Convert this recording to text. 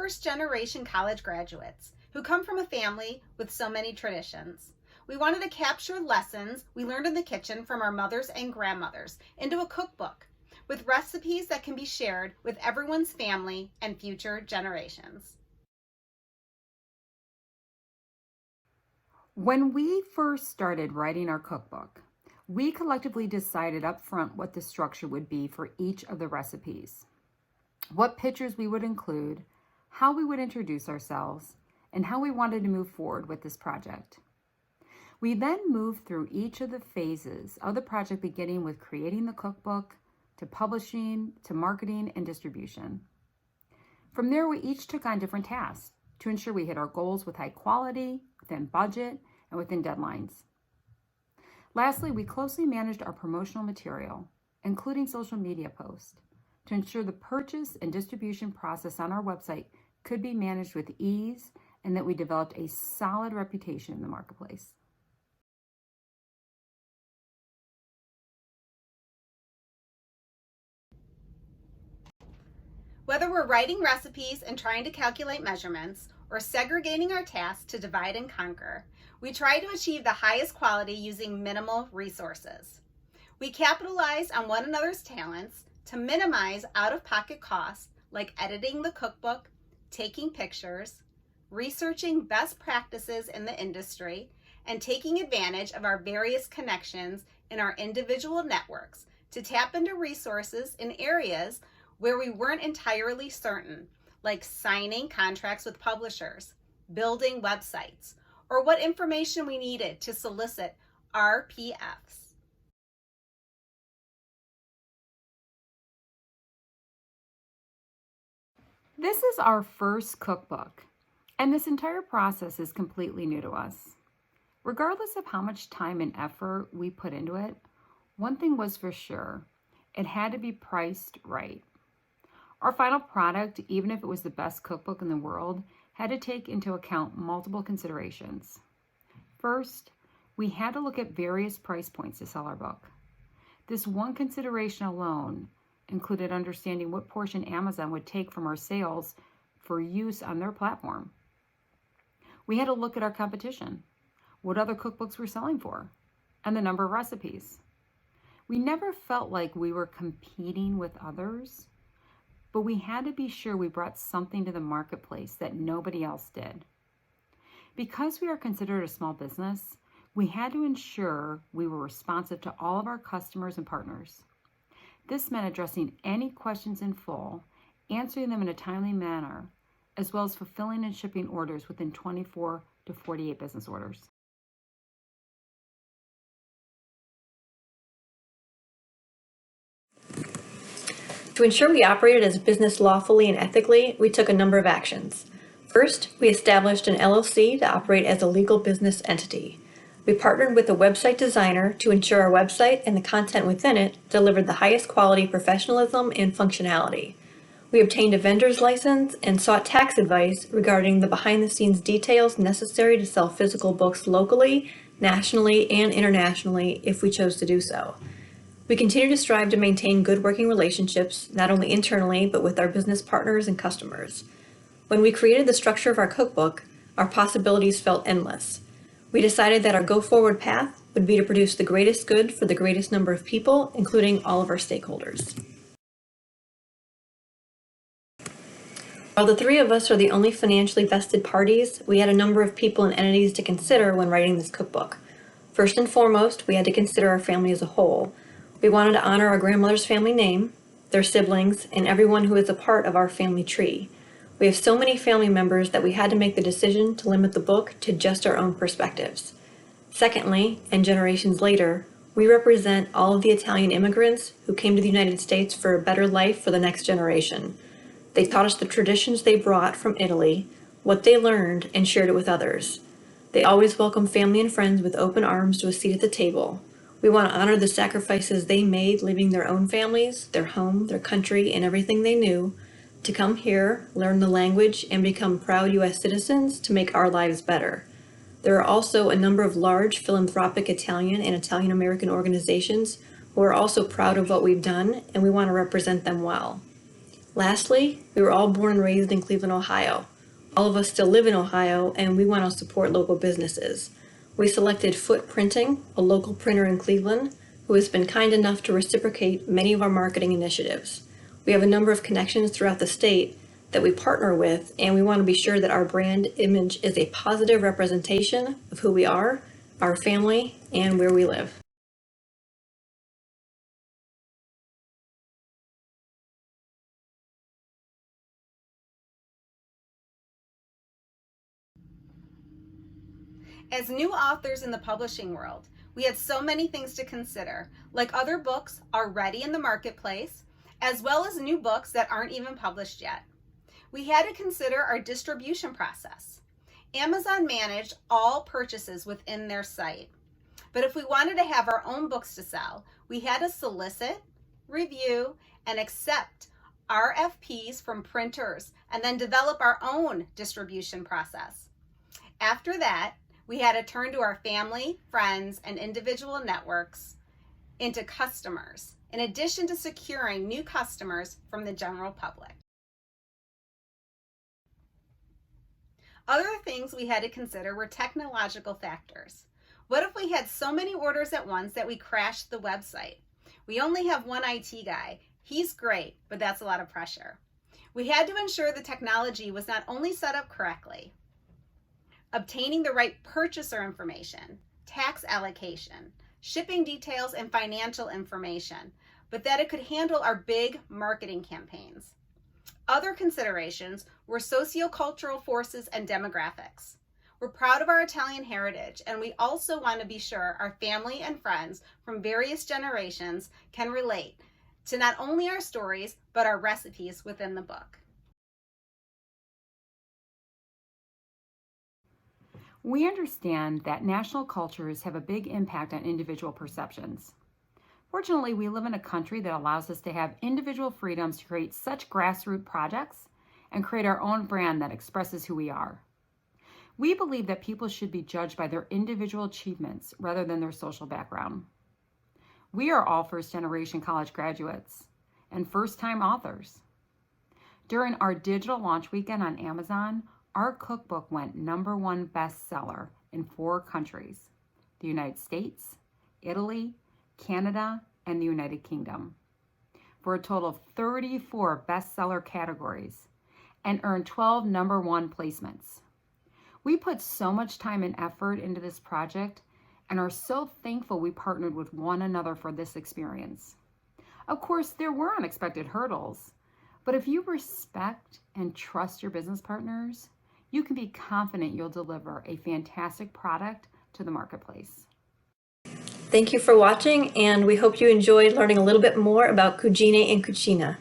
first-generation college graduates who come from a family with so many traditions. We wanted to capture lessons we learned in the kitchen from our mothers and grandmothers into a cookbook with recipes that can be shared with everyone's family and future generations. When we first started writing our cookbook, we collectively decided up front what the structure would be for each of the recipes, what pictures we would include, how we would introduce ourselves, and how we wanted to move forward with this project. We then moved through each of the phases of the project, beginning with creating the cookbook, to publishing, to marketing and distribution. From there, we each took on different tasks to ensure we hit our goals with high quality, within budget, and within deadlines. Lastly, we closely managed our promotional material, including social media posts, to ensure the purchase and distribution process on our website could be managed with ease and that we developed a solid reputation in the marketplace. Whether we're writing recipes and trying to calculate measurements, or segregating our tasks to divide and conquer, we try to achieve the highest quality using minimal resources. We capitalize on one another's talents to minimize out-of-pocket costs like editing the cookbook, taking pictures, researching best practices in the industry, and taking advantage of our various connections in our individual networks to tap into resources in areas where we weren't entirely certain, like signing contracts with publishers, building websites, or what information we needed to solicit RPFs. This is our first cookbook, and this entire process is completely new to us. Regardless of how much time and effort we put into it, one thing was for sure: it had to be priced right. Our final product, even if it was the best cookbook in the world, had to take into account multiple considerations. First, we had to look at various price points to sell our book. This one consideration alone included understanding what portion Amazon would take from our sales for use on their platform. We had to look at our competition, what other cookbooks were selling for, and the number of recipes. We never felt like we were competing with others, but we had to be sure we brought something to the marketplace that nobody else did. Because we are considered a small business, we had to ensure we were responsive to all of our customers and partners. This meant addressing any questions in full, answering them in a timely manner, as well as fulfilling and shipping orders within 24 to 48 business orders. To ensure we operated as a business lawfully and ethically, we took a number of actions. First, we established an LLC to operate as a legal business entity. We partnered with a website designer to ensure our website and the content within it delivered the highest quality professionalism and functionality. We obtained a vendor's license and sought tax advice regarding the behind-the-scenes details necessary to sell physical books locally, nationally, and internationally if we chose to do so. We continue to strive to maintain good working relationships, not only internally, but with our business partners and customers. When we created the structure of our cookbook, our possibilities felt endless. We decided that our go-forward path would be to produce the greatest good for the greatest number of people, including all of our stakeholders. While the three of us are the only financially vested parties, we had a number of people and entities to consider when writing this cookbook. First and foremost, we had to consider our family as a whole. We wanted to honor our grandmother's family name, their siblings, and everyone who is a part of our family tree. We have so many family members that we had to make the decision to limit the book to just our own perspectives. Secondly, and generations later, we represent all of the Italian immigrants who came to the United States for a better life for the next generation. They taught us the traditions they brought from Italy, what they learned, and shared it with others. They always welcomed family and friends with open arms to a seat at the table. We want to honor the sacrifices they made, leaving their own families, their home, their country, and everything they knew, to come here, learn the language, and become proud U.S. citizens to make our lives better. There are also a number of large philanthropic Italian and Italian American organizations who are also proud of what we've done, and we want to represent them well. Lastly, we were all born and raised in Cleveland, Ohio. All of us still live in Ohio, and we want to support local businesses. We selected Foot Printing, a local printer in Cleveland, who has been kind enough to reciprocate many of our marketing initiatives. We have a number of connections throughout the state that we partner with, and we want to be sure that our brand image is a positive representation of who we are, our family, and where we live. As new authors in the publishing world, we had so many things to consider, like other books already in the marketplace, as well as new books that aren't even published yet. We had to consider our distribution process. Amazon managed all purchases within their site. But if we wanted to have our own books to sell, we had to solicit, review, and accept RFPs from printers and then develop our own distribution process. After that, we had to turn to our family, friends, and individual networks into customers, in addition to securing new customers from the general public. Other things we had to consider were technological factors. What if we had so many orders at once that we crashed the website? We only have one IT guy. He's great, but that's a lot of pressure. We had to ensure the technology was not only set up correctly, obtaining the right purchaser information, tax allocation, shipping details, and financial information, but that it could handle our big marketing campaigns. Other considerations were sociocultural forces and demographics. We're proud of our Italian heritage, and we also want to be sure our family and friends from various generations can relate to not only our stories, but our recipes within the book. We understand that national cultures have a big impact on individual perceptions. Fortunately, we live in a country that allows us to have individual freedoms to create such grassroots projects and create our own brand that expresses who we are. We believe that people should be judged by their individual achievements rather than their social background. We are all first-generation college graduates and first-time authors. During our digital launch weekend on Amazon, our cookbook went #1 bestseller in 4 countries: the United States, Italy, Canada, and the United Kingdom, for a total of 34 bestseller categories, and earned 12 #1 placements. We put so much time and effort into this project and are so thankful we partnered with one another for this experience. Of course, there were unexpected hurdles, but if you respect and trust your business partners, you can be confident you'll deliver a fantastic product to the marketplace. Thank you for watching, and we hope you enjoyed learning a little bit more about Cugine and Cucina.